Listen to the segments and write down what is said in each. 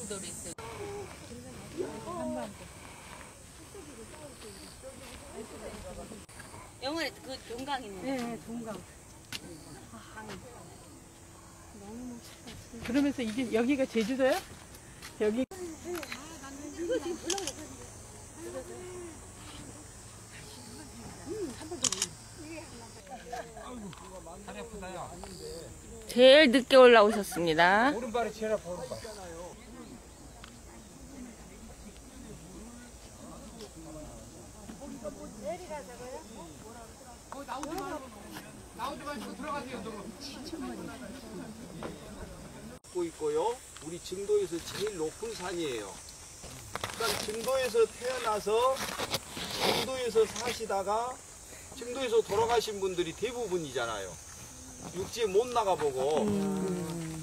기도를 있어요. 영원히 그 동강 있는. 네, 동강. 너무 멋있다. 그러면서 이게 여기가 제주도야? 여기. 이거 지금 제일 늦게 올라오셨습니다. 오른발에 제일 아파, 오른발. 나오지 마시고 들어가세요. 있고요. 우리 증도에서 제일 높은 산이에요. 그러니까 증도에서 태어나서 증도에서 사시다가 증도에서 돌아가신 분들이 대부분이잖아요. 육지에 못 나가보고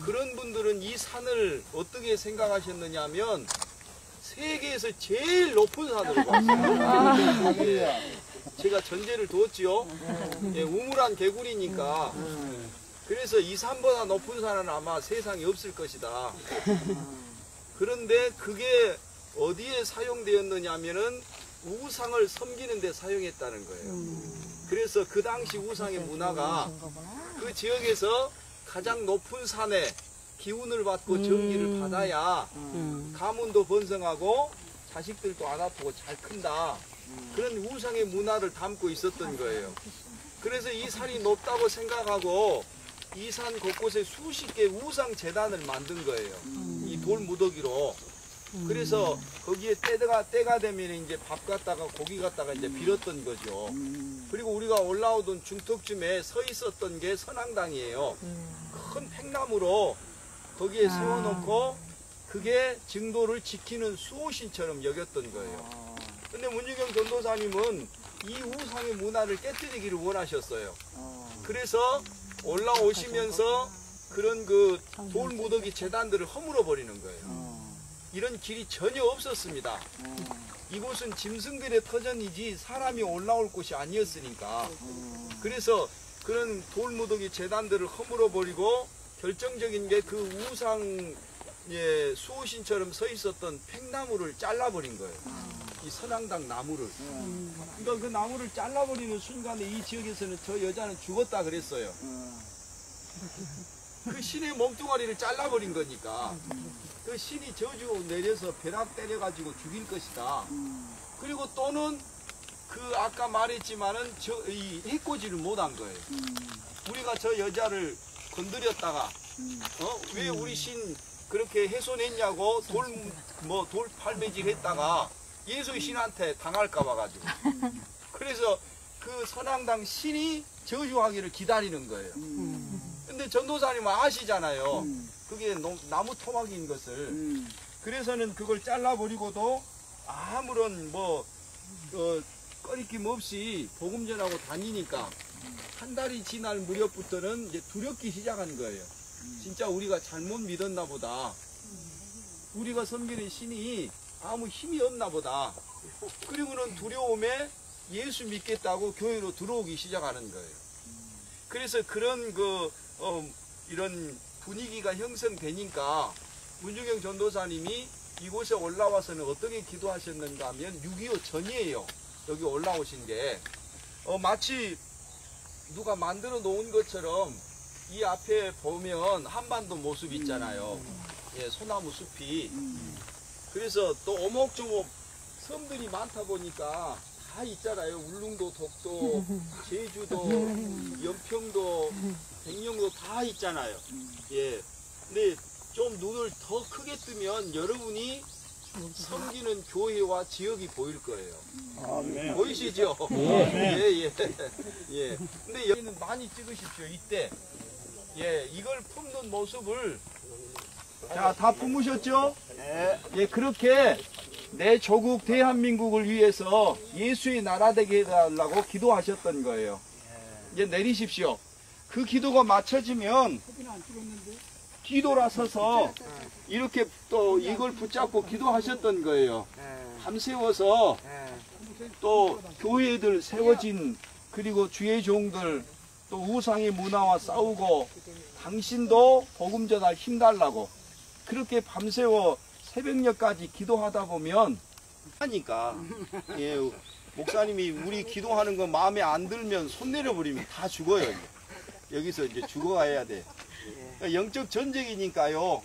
그런 분들은 이 산을 어떻게 생각하셨느냐면 세계에서 제일 높은 산으로 봤어요. 예, 제가 전제를 두었지요. 예, 우물안 개구리니까. 그래서 이 산보다 높은 산은 아마 세상에 없을 것이다. 그런데 그게 어디에 사용되었느냐면은 우상을 섬기는 데 사용했다는 거예요. 그래서 그 당시 우상의 문화가 그 지역에서 가장 높은 산에 기운을 받고 전기를 받아야 가문도 번성하고 자식들도 안 아프고 잘 큰다. 그런 우상의 문화를 담고 있었던 거예요. 그래서 이 산이 높다고 생각하고 이 산 곳곳에 수십 개 우상 재단을 만든 거예요. 이 돌 무더기로. 그래서 거기에 때가 되면 이제 밥 갖다가 고기 갖다가 이제 빌었던 거죠. 그리고 우리가 올라오던 중턱쯤에 서 있었던 게 선앙당이에요. 큰 팽나무로 거기에 세워놓고 그게 증도를 지키는 수호신처럼 여겼던 거예요. 근데 문주경 전도사님은 이 우상의 문화를 깨뜨리기를 원하셨어요. 그래서 올라오시면서 그런 그 돌무더기 재단들을 허물어 버리는 거예요. 이런 길이 전혀 없었습니다. 이곳은 짐승들의 터전이지 사람이 올라올 곳이 아니었으니까. 그래서 그런 돌무더기 재단들을 허물어 버리고 결정적인 게 그 우상 수호신처럼 서 있었던 팽나무를 잘라버린 거예요. 이 선앙당 나무를. 그러니까 그 나무를 잘라버리는 순간에 이 지역에서는 저 여자는 죽었다 그랬어요. 그 신의 몸뚱아리를 잘라버린 거니까 그 신이 저주 내려서 벼락 때려가지고 죽일 것이다. 그리고 또는 그 아까 말했지만은 이 해코지를 못한 거예요. 우리가 저 여자를 건드렸다가 왜 우리 신 그렇게 훼손했냐고 돌 팔매질 했다가 예수 신한테 당할까 봐가지고. 그래서 그 선앙당 신이 저주하기를 기다리는 거예요. 근데 전도사님은 아시잖아요. 그게 나무 토막인 것을. 그래서는 그걸 잘라버리고도 아무런 꺼리낌 없이 복음 전하고 다니니까 한 달이 지날 무렵부터는 이제 두렵기 시작한 거예요. 진짜 우리가 잘못 믿었나 보다. 우리가 섬기는 신이 아무 힘이 없나 보다. 그리고는 두려움에 예수 믿겠다고 교회로 들어오기 시작하는 거예요. 그래서 그런 이런 분위기가 형성되니까 문주경 전도사님이 이곳에 올라와서는 어떻게 기도하셨는가 하면 6.25 전이에요. 여기 올라오신 게. 마치 누가 만들어 놓은 것처럼 이 앞에 보면 한반도 모습 있잖아요. 예, 소나무 숲이. 그래서 또 오목조목 섬들이 많다 보니까 다 있잖아요. 울릉도, 독도, 제주도, 연평도, 백령도 다 있잖아요. 예. 근데 좀 눈을 더 크게 뜨면 여러분이 섬기는 교회와 지역이 보일 거예요. 아, 네. 보이시죠? 예, 예. 예. 근데 여기는 많이 찍으십시오. 이때. 예, 이걸 품는 모습을. 자, 다 품으셨죠? 네. 예, 그렇게 내 조국 대한민국을 위해서 예수의 나라 되게 해달라고 기도하셨던 거예요. 이제 내리십시오. 그 기도가 맞춰지면 뒤돌아서서 이렇게 또 이걸 붙잡고 기도하셨던 거예요. 밤새워서 또 교회들 세워진 그리고 주의 종들 또 우상의 문화와 싸우고 당신도 복음 전할 힘 달라고 그렇게 밤새워 새벽녘까지 기도하다 보면 하니까 예, 목사님이 우리 기도하는 거 마음에 안 들면 손 내려버리면 다 죽어요. 여기서 이제 죽어가야 돼. 그러니까 영적 전쟁이니까요.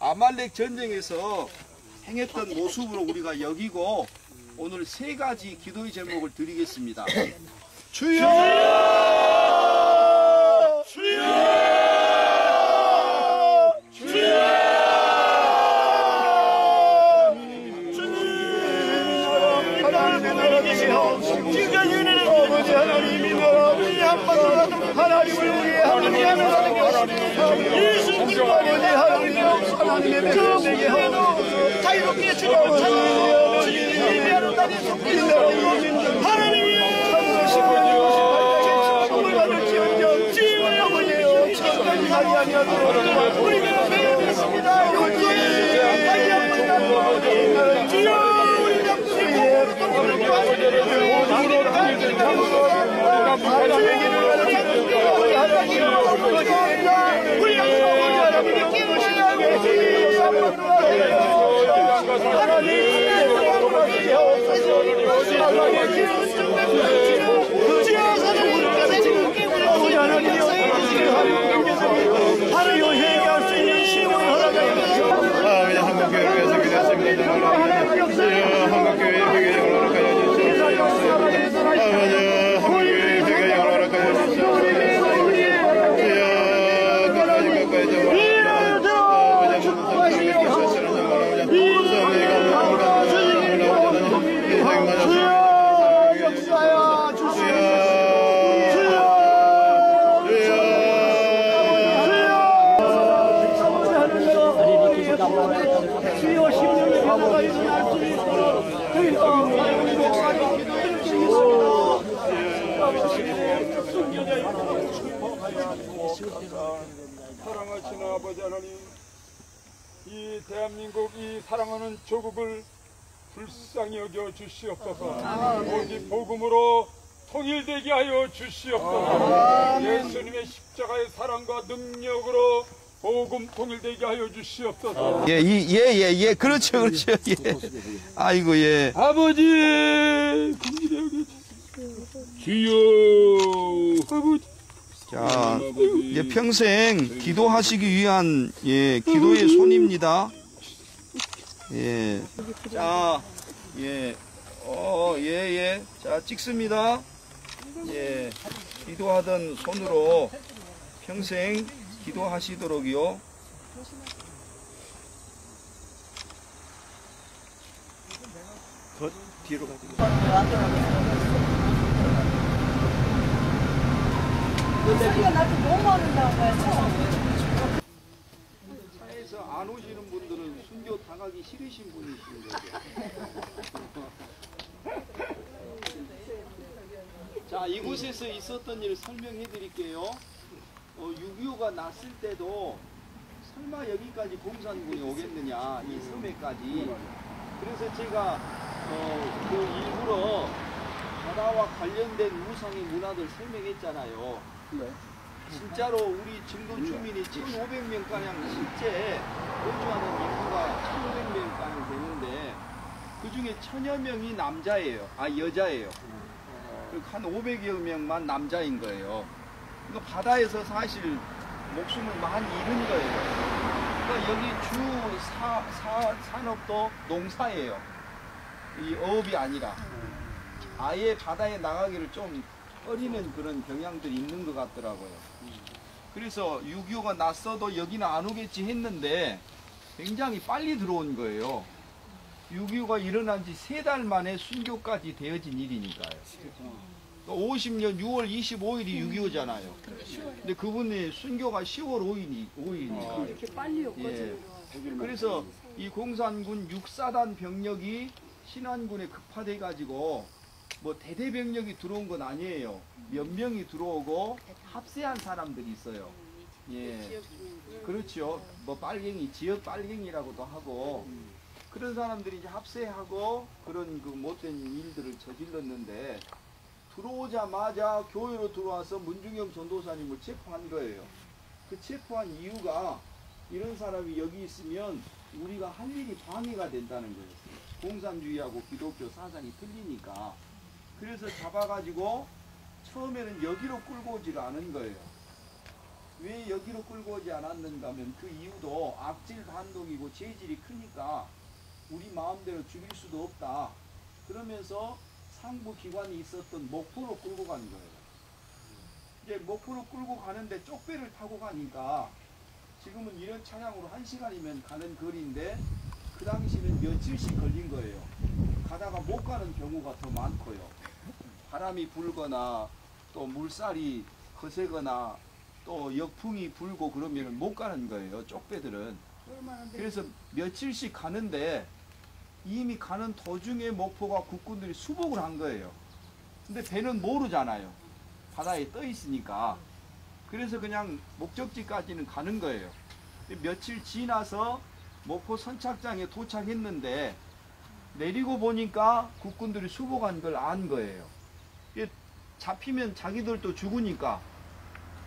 아말렉 전쟁에서 행했던 모습으로 우리가 여기고 오늘 3가지 기도의 제목을 드리겠습니다. 주여! 주여! 하나님을 위해 예수님 아버지 하나님의 백성에게 자유롭게 주님을 찾는 주님이 하나님 속기는 하나님이 천국을 받을지언정 주의 아버지여 천국까지 가지 아니하도록 우리가 배우겠습니다. 용서해 다시 한번 나누어 주여 우리 잡수시고 동물을 하나님을 회개할 수 있는 힘을 허락하여 한국교회에서 기도했습니다. 한국교회 회개를 허락하여 주시옵소서. 한국교회 회개를 허락하여 주시옵소서. 사랑하시는 아버지 하나님, 이 대한민국 이 사랑하는 조국을 불쌍히 여겨 주시옵소서. 오직 복음으로 통일되게 하여 주시옵소서. 예수님의 십자가의 사랑과 능력으로 복음 통일되게 하여 주시옵소서. 예, 그렇죠. 예. 아이고, 예. 아버지, 긍휼히 여겨 주시옵소서. 주여, 아버지. 자, 이제 평생 기도하시기 위한 기도의 손입니다. 예. 자, 예. 자, 찍습니다. 예. 기도하던 손으로 평생 기도하시도록요. 더 뒤로 가지고. 소리가 나도 너무 어른다고 해서. 차에서 안 오시는 분들은 순교 당하기 싫으신 분이신 거죠. 자, 이곳에서 있었던 일을 설명해 드릴게요. 6.25가 났을 때도 설마 여기까지 공산군이 오겠느냐, 이 섬에까지. 그래서 제가 일부러 바다와 관련된 우상의 문화들 설명했잖아요. 진짜로 우리 증도 주민이 1,500명가량 실제 거주하는 인구가 1,500명가량 되는데 그 중에 1,000여 명이 남자예요. 여자예요. 한 500여 명만 남자인 거예요. 그러니까 바다에서 사실 목숨을 많이 잃은 거예요. 그러니까 여기 주 산업도 농사예요. 이 어업이 아니라. 아예 바다에 나가기를 좀 꺼리는 그런 경향들이 있는 것 같더라고요. 그래서 6.25가 났어도 여기는 안 오겠지 했는데 굉장히 빨리 들어온 거예요. 6.25가 일어난 지 3달 만에 순교까지 되어진 일이니까요. 50년 6월 25일이 6.25잖아요. 근데 그분이 순교가 10월 5일이니까요. 이렇게 빨리 엮어지는 그래서 이 공산군 6사단 병력이 신안군에 급파돼 가지고 뭐 대대병력이 들어온 건 아니에요. 몇 명이 들어오고 합세한 사람들이 있어요. 예, 그렇죠. 뭐 빨갱이, 지역 빨갱이라고도 하고 그런 사람들이 이제 합세하고 그런 그 못된 일들을 저질렀는데 들어오자마자 교회로 들어와서 문중영 전도사님을 체포한 거예요. 그 체포한 이유가 이런 사람이 여기 있으면 우리가 할 일이 방해가 된다는 거였어요. 공산주의하고 기독교 사상이 틀리니까. 그래서 잡아가지고 처음에는 여기로 끌고 오지를 않은 거예요. 왜 여기로 끌고 오지 않았는가 하면 그 이유도 악질 반동이고 죄질이 크니까 우리 마음대로 죽일 수도 없다. 그러면서 상부 기관이 있었던 목포로 끌고 간 거예요. 이제 목포로 끌고 가는데 쪽배를 타고 가니까 지금은 이런 차량으로 1시간이면 가는 거리인데 그 당시는 며칠씩 걸린 거예요. 가다가 못 가는 경우가 더 많고요. 바람이 불거나 또 물살이 거세거나 또 역풍이 불고 그러면 못 가는 거예요. 쪽배들은. 그래서 며칠씩 가는데 이미 가는 도중에 목포가 국군들이 수복을 한 거예요. 근데 배는 모르잖아요. 바다에 떠 있으니까. 그래서 그냥 목적지까지는 가는 거예요. 며칠 지나서 목포 선착장에 도착했는데 내리고 보니까 국군들이 수복한 걸 안 거예요. 잡히면 자기들도 죽으니까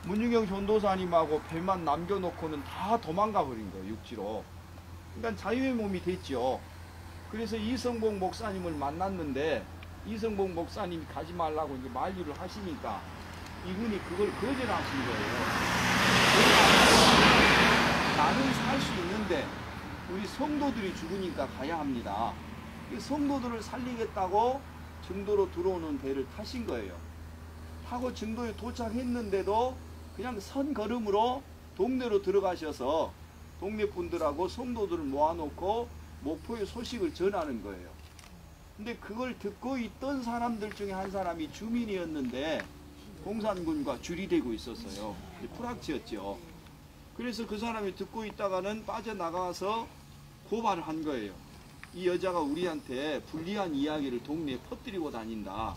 문중영 전도사님하고 배만 남겨놓고는 다 도망가 버린 거예요. 육지로. 그러니까 자유의 몸이 됐죠. 그래서 이성복 목사님을 만났는데 이성복 목사님이 가지 말라고 이제 만류를 하시니까 이분이 그걸 거절하신 거예요. 나는 살 수 있는데 우리 성도들이 죽으니까 가야 합니다. 성도들을 살리겠다고 증도로 들어오는 배를 타신 거예요. 타고 증도에 도착했는데도 그냥 선 걸음으로 동네로 들어가셔서 동네 분들하고 성도들을 모아놓고 목포의 소식을 전하는 거예요. 근데 그걸 듣고 있던 사람들 중에 한 사람이 주민이었는데 공산군과 줄이되고 있었어요. 프락치였죠. 그래서 그 사람이 듣고 있다가는 빠져나가서 고발을 한 거예요. 이 여자가 우리한테 불리한 이야기를 동네에 퍼뜨리고 다닌다.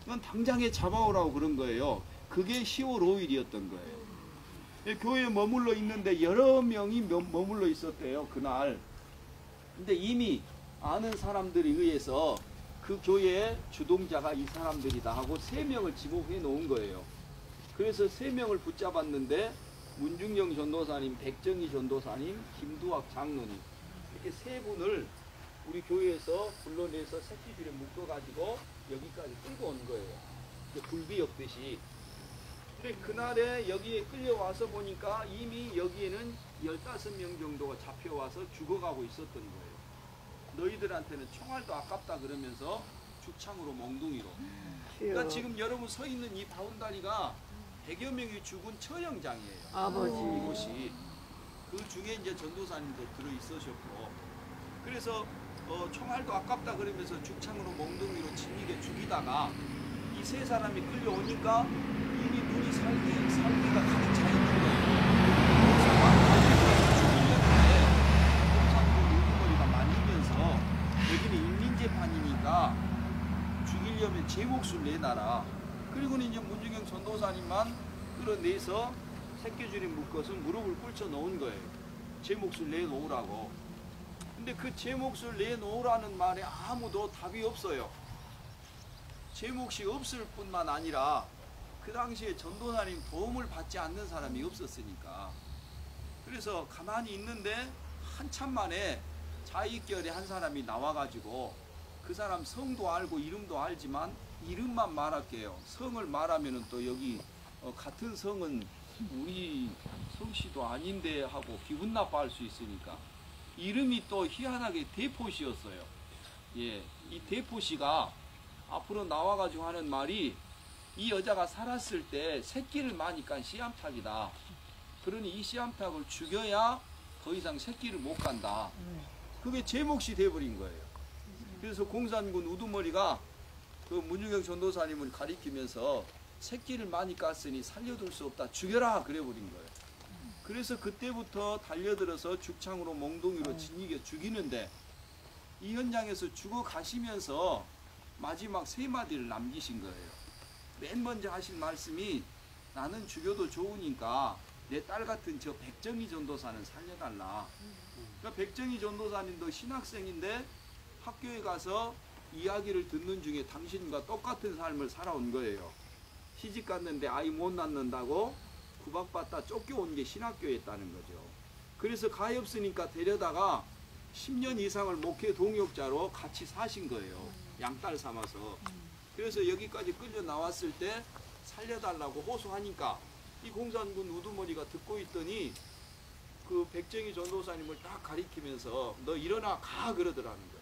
그건 당장에 잡아오라고 그런 거예요. 그게 10월 5일이었던 거예요. 교회에 머물러 있는데 여러 명이 머물러 있었대요. 그날. 근데 이미 아는 사람들에 의해서 그 교회의 주동자가 이 사람들이다 하고 3명을 지목해 놓은 거예요. 그래서 3명을 붙잡았는데 문중영 전도사님, 백정희 전도사님, 김두학 장로님 이렇게 3분을 우리 교회에서 불러내서 새끼줄에 묶어가지고 여기까지 끌고 온 거예요. 굴비역듯이. 근데 그날에 여기에 끌려와서 보니까 이미 여기에는 15명 정도가 잡혀와서 죽어가고 있었던 거예요. 너희들한테는 총알도 아깝다 그러면서 죽창으로 몽둥이로. 그러니까 지금 여러분 서 있는 이 바운다리가 100여 명이 죽은 처형장이에요. 아버지. 이곳이. 그 중에 이제 전도사님도 들어있으셨고. 그래서 총알도 아깝다 그러면서 죽창으로 몽둥이로 진이게 죽이다가 이 3사람이 끌려오니까 이미 눈이 살기가 가득 차 있는 거예요. 여기는 인민재판이니까 죽이려면 제 몫을 내놔라. 그리고는 이제 문중영 전도사님만 끌어내서 새끼줄에 묶어서 무릎을 꿇쳐 놓은 거예요. 제 몫을 내놓으라고. 근데 그 제 몫을 내놓으라는 말에 아무도 답이 없어요. 제 몫이 없을 뿐만 아니라 그 당시에 전도사님 도움을 받지 않는 사람이 없었으니까. 그래서 가만히 있는데 한참 만에 자익결에 한 사람이 나와가지고 그 사람 성도 알고 이름도 알지만 이름만 말할게요. 성을 말하면은 또 여기 같은 성은 우리 성씨도 아닌데 하고 기분 나빠할 수 있으니까 이름이 또 희한하게 대포씨였어요. 예, 이 대포씨가 앞으로 나와가지고 하는 말이 이 여자가 살았을 때 새끼를 많이 깐 씨암탉이다. 그러니 이 씨암탉을 죽여야 더 이상 새끼를 못 간다. 그게 제 몫이 돼버린 거예요. 그래서 공산군 우두머리가 그 문중영 전도사님을 가리키면서 새끼를 많이 깠으니 살려둘 수 없다. 죽여라. 그래버린 거예요. 그래서 그때부터 달려들어서 죽창으로 몽둥이로 진이게 죽이는데 이 현장에서 죽어 가시면서 마지막 3마디를 남기신 거예요. 맨 먼저 하신 말씀이 나는 죽여도 좋으니까 내 딸 같은 저 백정희 전도사는 살려달라. 그러니까 백정희 전도사님도 신학생인데 학교에 가서 이야기를 듣는 중에 당신과 똑같은 삶을 살아온 거예요. 시집 갔는데 아이 못 낳는다고 구박받다 쫓겨온 게 신학교였다는 거죠. 그래서 가엾으니까 데려다가 10년 이상을 목회 동역자로 같이 사신 거예요. 양딸 삼아서. 그래서 여기까지 끌려 나왔을 때 살려달라고 호소하니까 이 공산군 우두머리가 듣고 있더니 그 백정희 전도사님을 딱 가리키면서 너 일어나 가 그러더라는 거예요.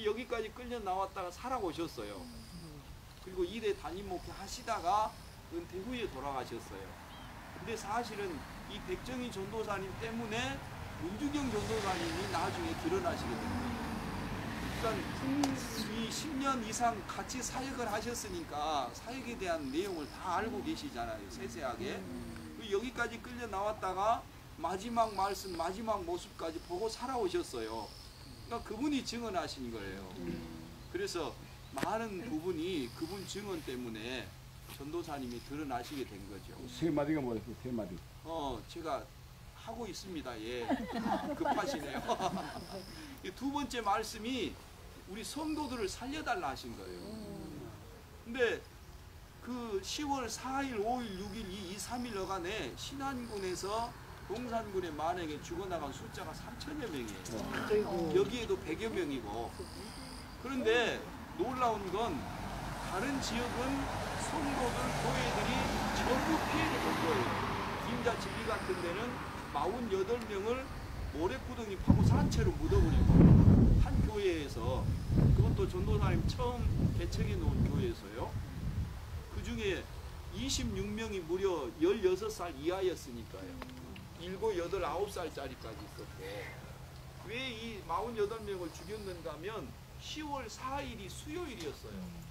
여기까지 끌려 나왔다가 살아오셨어요. 그리고 2대 담임 목회 하시다가 은퇴 후에 돌아가셨어요. 근데 사실은 이 백정희 전도사님 때문에 문주경 전도사님이 나중에 결혼하시게 된 거예요. 그러니까 이 10년 이상 같이 사역을 하셨으니까 사역에 대한 내용을 다 알고 계시잖아요. 세세하게. 여기까지 끌려 나왔다가 마지막 말씀, 마지막 모습까지 보고 살아오셨어요. 그러니까 그분이 증언하신 거예요. 그래서 많은 부분이 그분 증언 때문에 전도사님이 드러나시게 된 거죠. 세 마디가 뭐였어요? 세 마디. 제가 하고 있습니다. 예. 급하시네요. 두 번째 말씀이 우리 성도들을 살려달라 하신 거예요. 근데 그 10월 4일, 5일, 6일, 이 3일 여간에 신안군에서 공산군의 만행에 죽어나간 숫자가 3천여 명이에요. 여기에도 100여 명이고. 그런데 놀라운 건 다른 지역은 성도들, 교회들이 전부 피해를 본 거예요. 김자 지리 같은 데는 48명을 모래구덩이 파고 산채로 묻어버리고 한 교회에서, 그것도 전도사님 처음 개척해 놓은 교회에서요. 그 중에 26명이 무려 16살 이하였으니까요. 7, 8, 9살짜리까지 있었고, 왜 이 48명을 죽였는가 하면 10월 4일이 수요일이었어요.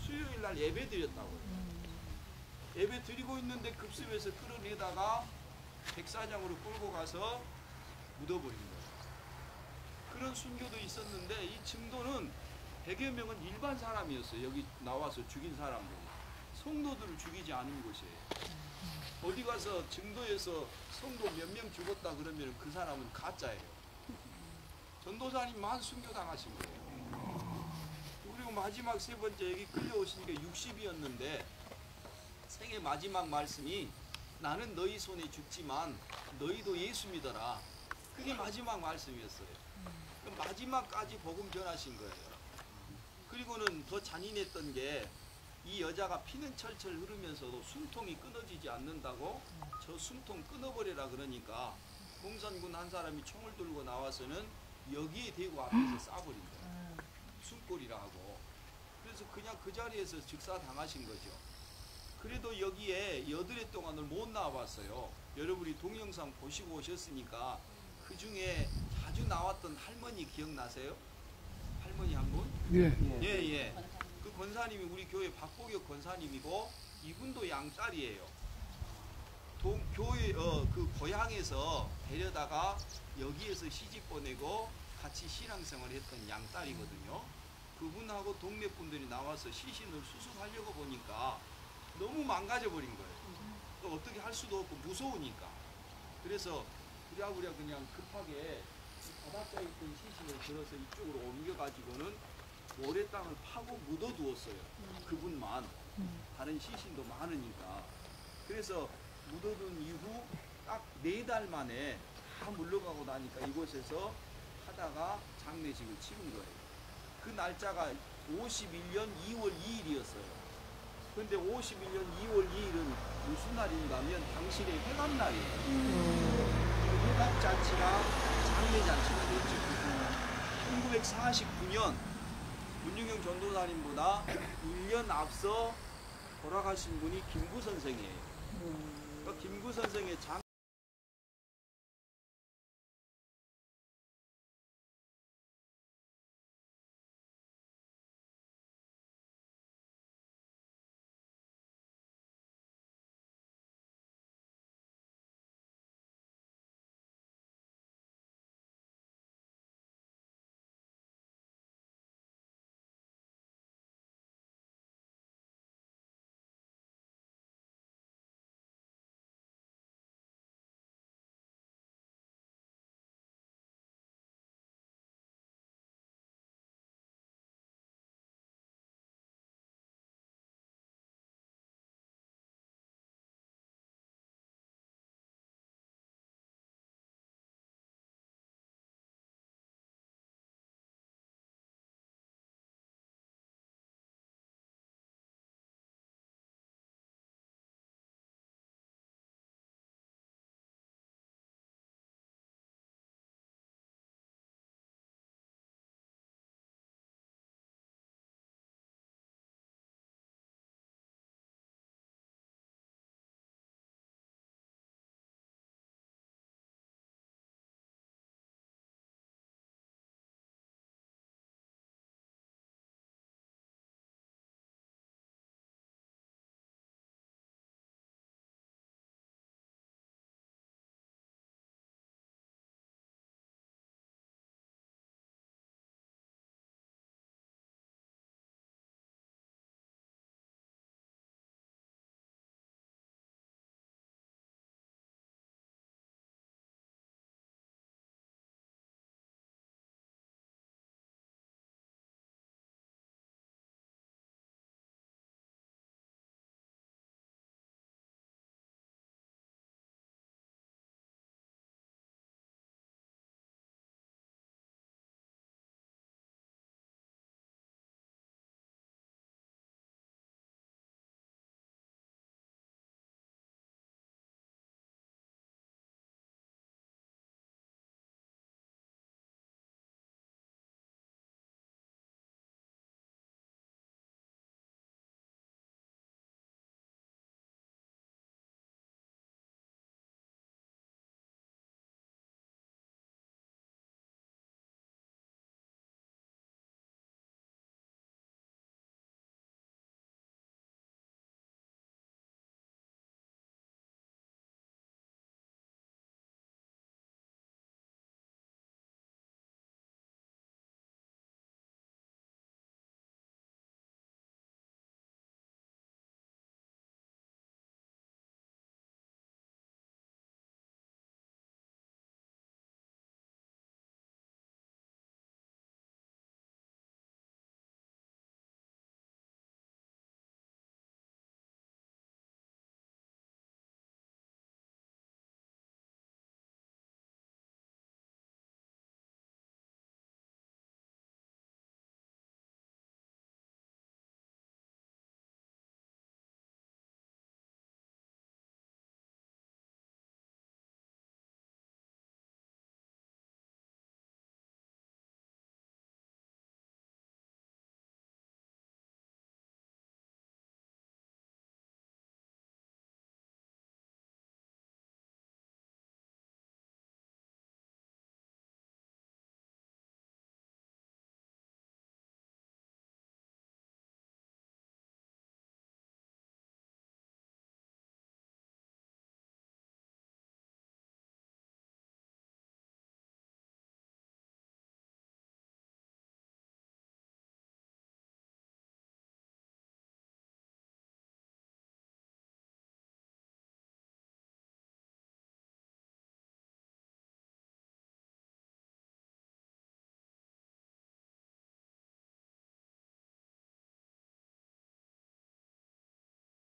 수요일 날 예배 드렸다고요. 예배 드리고 있는데 급습해서 끌어내다가 백사장으로 끌고 가서 묻어버린 거예요. 그런 순교도 있었는데 이 증도는 100여 명은 일반 사람이었어요. 여기 나와서 죽인 사람들. 성도들을 죽이지 않은 곳이에요. 어디 가서 증도에서 성도 몇 명 죽었다 그러면 그 사람은 가짜예요. 전도사님만 순교당하신 거예요. 그리고 마지막 세 번째 여기 끌려오신 게 60이었는데 생애 마지막 말씀이 나는 너희 손에 죽지만 너희도 예수 믿어라. 그게 마지막 말씀이었어요. 마지막까지 복음 전하신 거예요. 그리고는 더 잔인했던 게 이 여자가 피는 철철 흐르면서도 숨통이 끊어지지 않는다고 저 숨통 끊어버려라 그러니까 공산군 한 사람이 총을 들고 나와서는 여기에 대고 앞에서 쏴버린 거예요. 숨골이라 하고. 그래서 그냥 그 자리에서 즉사당하신 거죠. 그래도 여기에 8해 동안을 못 나와봤어요. 여러분이 동영상 보시고 오셨으니까 그 중에 자주 나왔던 할머니 기억나세요? 할머니 한 분? 예. 그 권사님이 우리 교회 박보격 권사님이고 이분도 양딸이에요. 교회 그 고향에서 데려다가 여기에서 시집 보내고 같이 신앙생활을 했던 양딸이거든요. 그분하고 동네 분들이 나와서 시신을 수습하려고 보니까 너무 망가져 버린 거예요. 어떻게 할 수도 없고 무서우니까. 그래서 부랴부랴 그냥 급하게 바닷가에 있던 시신을 들어서 이쪽으로 옮겨가지고는 모래 땅을 파고 묻어두었어요. 그분만. 다른 시신도 많으니까. 그래서 묻어둔 이후 딱 4달 만에 다 물러가고 나니까 이곳에서 하다가 장례식을 치른 거예요. 그 날짜가 51년 2월 2일이었어요. 근데 51년 2월 2일은 무슨 날인가 하면 당신의 회갑날이에요. 회갑잔치랑 장례잔치가 됐죠. 1949년 문중영 전도사님보다 1년 앞서 돌아가신 분이 김구 선생이에요. 그러니까 김구 선생의